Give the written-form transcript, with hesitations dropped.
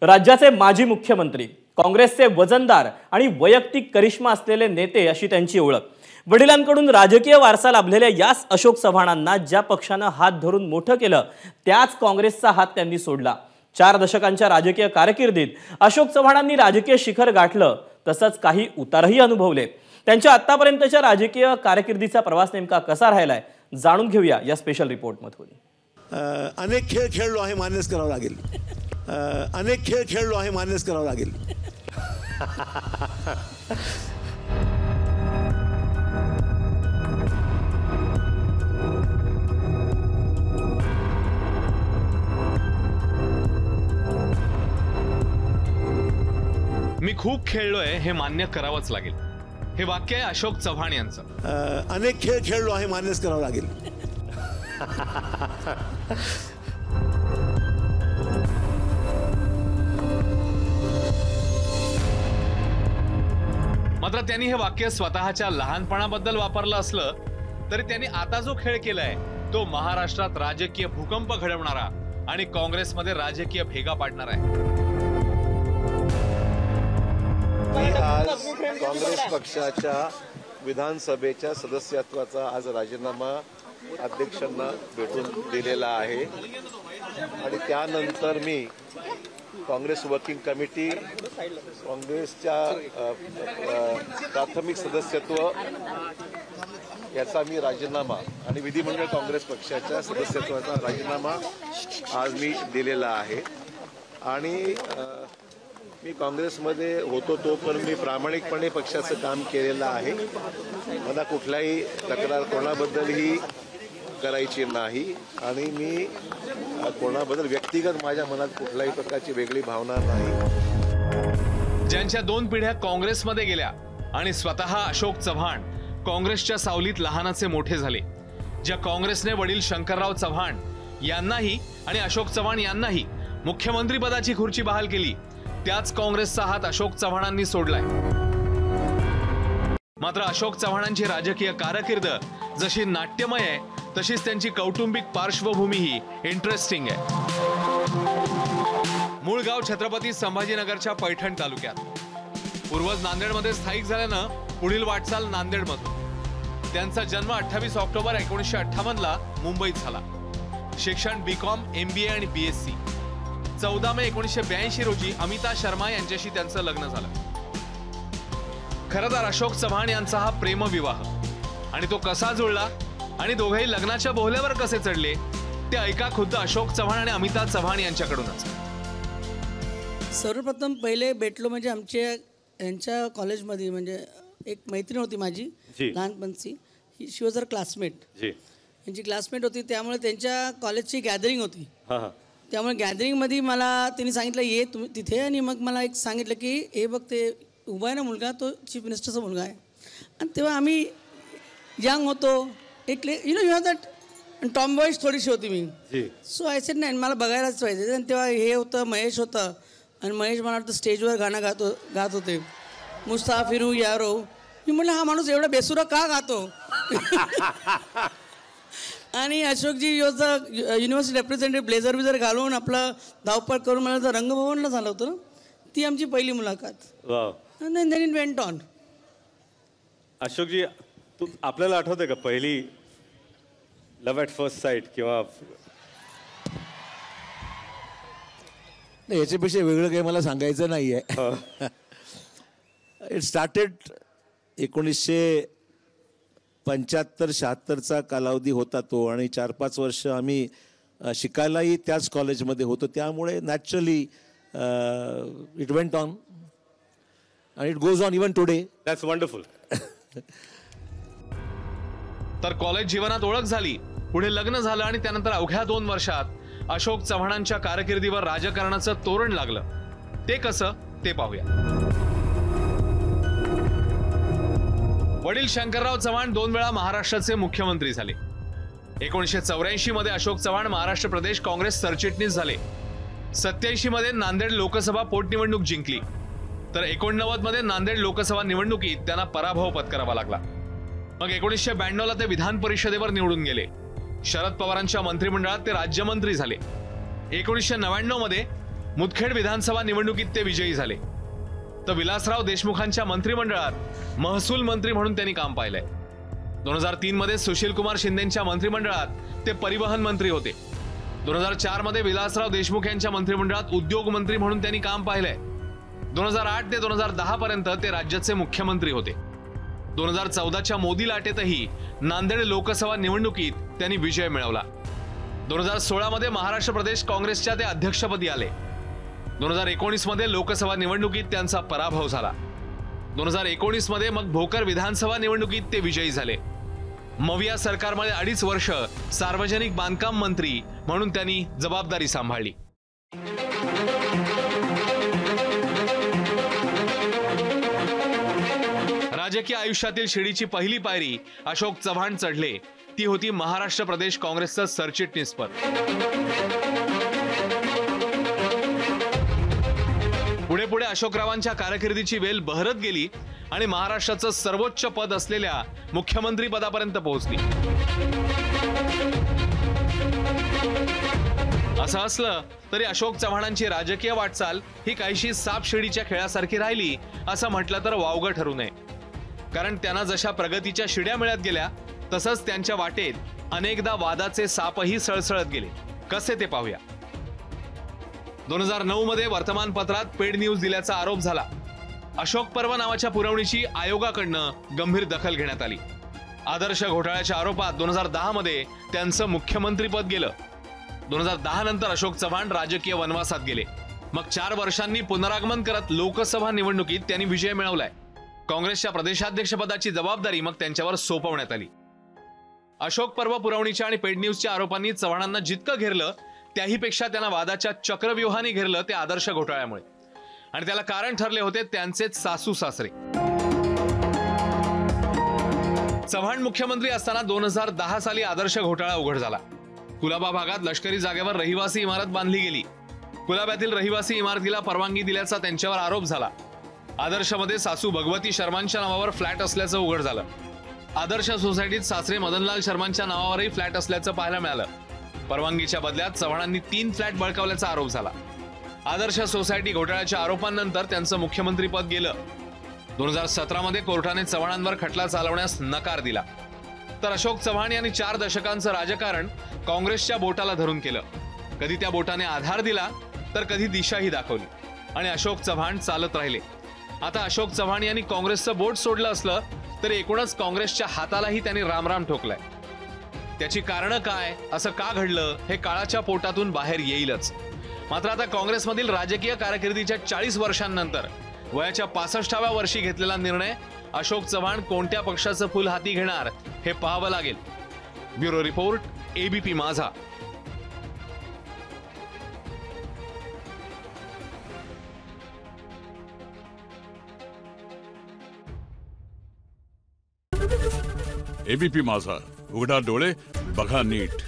राज्याचे माजी मुख्यमंत्री, काँग्रेसचे वजनदार आणि वैयक्तिक करिश्मा असलेले नेते अशी त्यांची ओळख। वडिलांकडून राजकीय वारसा लाभलेल्या याच अशोक चव्हाणांना ज्या पक्षाने हात धरून मोठं केलं त्याच काँग्रेसचा हात त्यांनी सोडला। 4 दशकांच्या राजकीय कारकिर्दीत अशोक चव्हाणांनी राजकीय शिखर गाठलं, तसंच काही उतारही अनुभवले। त्यांच्या आतापर्यंतच्या राजकीय कारकिर्दीचा प्रवास नेमका कसा राहिलाय जाणून घेऊया या स्पेशल रिपोर्टमधून। अनेक खेळ खेळलो आहे मान्यच करावं लागेल। अनेक खेळ खेळलो आहे मान्यच करावं लागेल। मी खूप खेळलोय हे मान्य करावंच लागेल, हे वाक्य आहे अशोक चव्हाण यांचं। अनेक खेळ खेळलो आहे मान्यच करावं लागेल। मात्र त्यांनी हे वाक्य स्वतःच्या लहानपणाबद्दल वापरलं असलं तरी त्यांनी आता जो खेळ केलाय तो महाराष्ट्रात राजकीय भूकंप घडवणारा आणि काँग्रेसमध्ये राजकीय भेगा पाडणारा आहे। आज काँग्रेस पक्षाच्या विधानसभेच्या सदस्यत्वाचा आज राजीनामा अध्यक्षांना भेटून दिलेला आहे आणि त्यानंतर मी काँग्रेस वर्किंग कमिटी, काँग्रेसच्या प्राथमिक सदस्यत्व याचा मी राजीनामा आणि विधिमंडळ काँग्रेस पक्षाच्या सदस्यत्वाचा राजीनामा आज मी दिलेला आहे। आणि मी काँग्रेसमध्ये होतो तो पण मी प्रामाणिकपणे पक्षाचं काम केलेलं आहे। मला कुठलाही तक्रार कोणाबद्दलही करायची नाही आणि मी कोणाबद्दल व्यक्तिगत माझ्या मनात कुठल्याही प्रकारची वेगळी भावना नाही। ज्यांच्या 2 पिढ्या काँग्रेसमध्ये गेल्या आणि स्वतः अशोक चव्हाण काँग्रेसच्या सावलीत लहानाचे मोठे झाले, ज्या काँग्रेसने वडील शंकरराव चव्हाण यांनाही आणि अशोक चव्हाण यांनाही मुख्यमंत्री पदाची खुर्ची बहाल केली, त्याच काँग्रेसचा हात अशोक चव्हाणांनी सोडलाय। मात्र अशोक चव्हाणांची राजकीय कारकीर्द जशी नाट्यमय आहे तशीच त्यांची कौटुंबिक पार्श्वभूमीही इंटरेस्टिंग आहे। मूळ गाव छत्रपती संभाजीनगरच्या पैठण तालुक्यात, पूर्वज नांदेडमध्ये स्थायिक झाल्यानं पुढील वाटचाल नांदेडमधून। त्यांचा जन्म 28 ऑक्टोबर 1958 ला मुंबईत झाला। शिक्षण BCom, MBA आणि BSc। 14 मे 1982 रोजी अमिता शर्मा यांच्याशी त्यांचं लग्न झालं। खरं तर अशोक चव्हाण यांचा हा प्रेमविवाह आणि तो कसा जुळला आणि दोघेही लग्नाच्या बोहल्यावर कसे चढले ते ऐका खुद्द अशोक चव्हाण आणि अमिता चव्हाण यांच्याकडूनच। सर्वप्रथम पहिले भेटलो म्हणजे आमच्या यांच्या कॉलेजमध्ये, म्हणजे एक मैत्रीण होती माझी लहानपणची, शी वॉज अ क्लासमेट। यांची क्लासमेट होती, त्यामुळे त्यांच्या कॉलेजची गॅदरिंग होती। त्यामुळे गॅदरिंगमध्ये मला त्यांनी सांगितलं ये तुम्ही तिथे, आणि मग मला एक सांगितलं की हे बघ ते उभा आहे ना मुलगा, तो चीफ मिनिस्टरचा मुलगा आहे। आणि तेव्हा आम्ही यंग होतो, एक you have that Tom boys थोडीशी होती मी। सो आय सेड नाही मला बघायलाच पाहिजे। आणि तेव्हा हे होतं महेश होतं, आणि महेश मला वाटतं स्टेजवर गाणं गात होते, मुसाफिरू यारो। मी म्हटलं हा माणूस एवढा बेसुरा का गातो? आणि Ashokji was the university representative, blazer बिझर घालून आपलं धावपळ करून मला तर रंगभवनला झालं होतं ना, ती आमची पहिली मुलाखत। आणि then it went on. Ashokji, तू आपल्याला आठवते का पहिली लव्ह ॲट फर्स्ट साईट किंवा? नाही, याच्यापेक्षा वेगळं काही मला सांगायचं नाही आहे। इट स्टार्टेड 1975-76चा कालावधी होता तो, आणि 4-5 वर्ष आम्ही शिकायलाही त्याच कॉलेजमध्ये होतो, त्यामुळे नॅचरली इट वेंट ऑन आणि it goes on even today. That's wonderful. तर कॉलेज जीवनात ओळख झाली, पुढे लग्न झालं आणि त्यानंतर अवघ्या 2 वर्षात अशोक चव्हाणांच्या कारकिर्दीवर राजकारणाचं तोरण लागलं। ते कसं ते पाहूया। वडील शंकरराव चव्हाण 2 वेळा महाराष्ट्राचे मुख्यमंत्री झाले। 1984 मध्ये अशोक चव्हाण महाराष्ट्र प्रदेश काँग्रेस सरचिटणीस झाले। 87 मध्ये नांदेड लोकसभा पोटनिवडणूक जिंकली, तर 89 मध्ये नांदेड लोकसभा निवडणुकीत त्यांना पराभव पत्करावा लागला। मग 1992 ला ते विधान परिषदेवर निवडून गेले। शरद पवारांच्या मंत्रिमंडळात ते राज्यमंत्री झाले। 1999 मध्ये मुदखेड विधानसभा निवडणुकीत ते विजयी झाले. तर विलासराव देशमुखांच्या मंत्रिमंडळात महसूल मंत्री म्हणून त्यांनी काम पाहिलंय. 2003 मध्ये सुशीलकुमार शिंदेच्या मंत्रिमंडळात ते परिवहन मंत्री होते. 2004 मध्ये विलासराव देशमुख यांच्या मंत्रिमंडळात उद्योग मंत्री म्हणून त्यांनी काम पाहिलंय. 2008 ते 2010 पर्यंत ते राज्याचे मुख्यमंत्री होते. 2014च्या मोदी लाटेतही नांदेड लोकसभा निवडणुकीत त्यांनी विजय मिळवला. 2016 मध्ये महाराष्ट्र प्रदेश काँग्रेसच्या ते अध्यक्षपदी आले. 2019 मध्ये लोकसभा निवडणुकीत त्यांचा पराभव झाला. 2019 मध्ये मग भोकर विधानसभा निवडणुकीत ते विजयी झाले. मविया सरकारमध्ये 2.5 वर्ष सार्वजनिक बांधकाम मंत्री म्हणून त्यांनी जबाबदारी सांभाळली. राजकीय आयुष्यातील शिडीची पहिली पायरी अशोक चव्हाण चढले ती होती महाराष्ट्र प्रदेश काँग्रेसचं सरचिटणीसपद. पुढे पुढे अशोकरावांच्या कारकिर्दीची वेल बहरत गेली आणि महाराष्ट्राचं सर्वोच्च पद असलेल्या मुख्यमंत्री पदापर्यंत पोहोचली. असं असलं तरी अशोक चव्हाणांची राजकीय वाटचाल ही काहीशी सापशिडीच्या खेळासारखी राहिली असं म्हटलं तर वावगं ठरू नये. कारण त्यांना जशा प्रगतीच्या शिड्या मिळत गेल्या तसंच त्यांच्या वाटेत अनेकदा वादाचे सापही सळसळत गेले. कसे ते पाहूया. 2009 मध्ये वर्तमानपत्रात पेड न्यूज दिल्याचा आरोप झाला. अशोक पर्व नावाच्या पुरवणीची आयोगाकडनं गंभीर दखल घेण्यात आली. आदर्श घोटाळ्याच्या आरोपात 2010 मध्ये त्यांचं मुख्यमंत्रीपद गेलं. 2010 नंतर अशोक चव्हाण राजकीय वनवासात गेले. मग 4 वर्षांनी पुनरागमन करत लोकसभा निवडणुकीत त्यांनी विजय मिळवलाय. काँग्रेसच्या प्रदेशाध्यक्षपदाची जबाबदारी मग त्यांच्यावर सोपवण्यात आली. अशोक पर्व पुरवणीच्या आणि पेड न्यूजच्या आरोपांनी चव्हाणांना जितकं घेरलं त्याहीपेक्षा त्यांना वादाच्या चक्रव्यूहाने घेरलं ते आदर्श घोटाळ्यामुळे. आणि त्याला कारण ठरले होते त्यांचेच सासू सासरे. चव्हाण मुख्यमंत्री असताना 2010 साली आदर्श घोटाळा उघड झाला. कुलाबा भागात लष्करी जागेवर रहिवासी इमारत बांधली गेली. कुलाब्यातील रहिवासी इमारतीला परवानगी दिल्याचा त्यांच्यावर आरोप झाला. आदर्शमध्ये सासू भगवती शर्मांच्या नावावर फ्लॅट असल्याचं उघड झालं. आदर्श सोसायटीत सासरे मदनलाल शर्मांच्या नावावरही फ्लॅट असल्याचं पाहायला मिळालं. परवानगीच्या बदल्यात चव्हाणांनी 3 फ्लॅट बळकावल्याचा आरोप झाला. आदर्श सोसायटी घोटाळ्याच्या आरोपांनंतर त्यांचं मुख्यमंत्रीपद गेलं. 2017 मध्ये कोर्टाने चव्हाणांवर खटला चालवण्यास नकार दिला. तर अशोक चव्हाण यांनी 4 दशकांचं राजकारण काँग्रेसच्या बोटाला धरून केलं. कधी त्या बोटाने आधार दिला तर कधी दिशाही दाखवली आणि अशोक चव्हाण चालत राहिले. आता अशोक चव्हाण यांनी काँग्रेसचं बोट सोडलं असलं तरी एकूणच काँग्रेसच्या हातालाही त्यांनी रामराम ठोकलाय. त्याची कारणं काय, असं का घडलं हे काळाच्या पोटातून बाहेर येईलच. मात्र आता काँग्रेसमधील राजकीय कारकिर्दीच्या 40 वर्षांनंतर वयाच्या 65व्या वर्षी घेतलेला निर्णय अशोक चव्हाण कोणत्या पक्षाचं फुल हाती घेणार हे पाहावं लागेल. ब्युरो रिपोर्ट, एबीपी माझा. एबीपी माझा, उघडा डोळे बघा नीट.